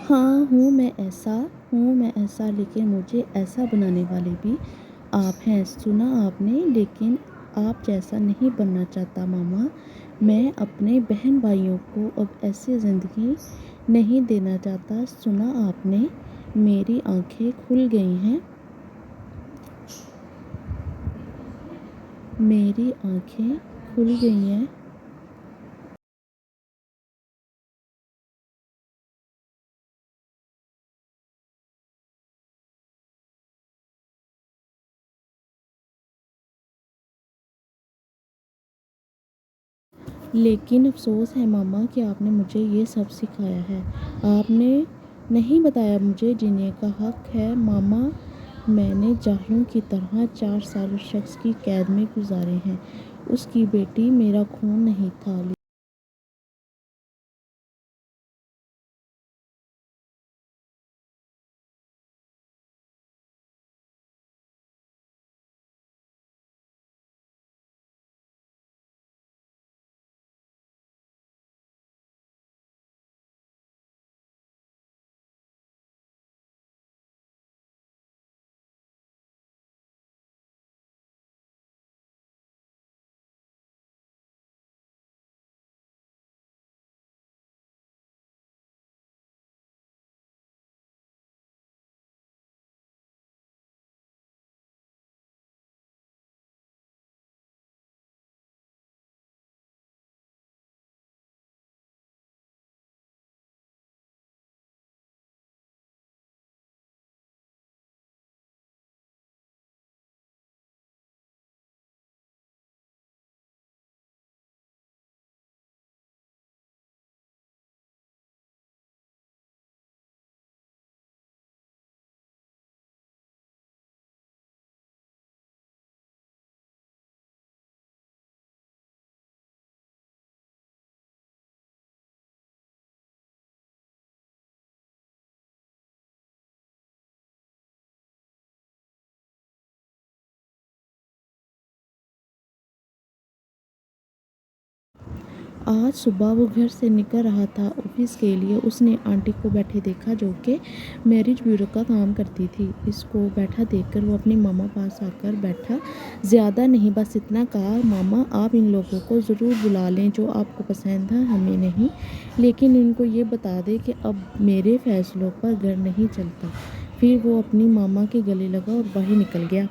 हाँ, हूँ मैं ऐसा लेकिन मुझे ऐसा बनाने वाले भी आप हैं। सुना आपने लेकिन आप जैसा नहीं बनना चाहता मामा। मैं अपने बहन भाइयों को अब ऐसी ज़िंदगी नहीं देना चाहता। सुना आपने, मेरी आँखें खुल गई हैं। मेरी आँखें खुल गई हैं। लेकिन अफ़सोस है मामा कि आपने मुझे ये सब सिखाया है। आपने नहीं बताया मुझे जीने का हक़ है मामा। मैंने जाहिलों की तरह 4 साल उस शख़्स की कैद में गुज़ारे हैं। उसकी बेटी मेरा खून नहीं था। आज सुबह वो घर से निकल रहा था ऑफिस के लिए। उसने आंटी को बैठे देखा जो कि मैरिज ब्यूरो का काम करती थी। इसको बैठा देखकर वो अपने मामा पास आकर बैठा। ज़्यादा नहीं, बस इतना कहा, मामा आप इन लोगों को ज़रूर बुला लें जो आपको पसंद है, हमें नहीं। लेकिन इनको ये बता दें कि अब मेरे फ़ैसलों पर घर नहीं चलता। फिर वो अपनी मामा के गले लगा और बाहर निकल गया।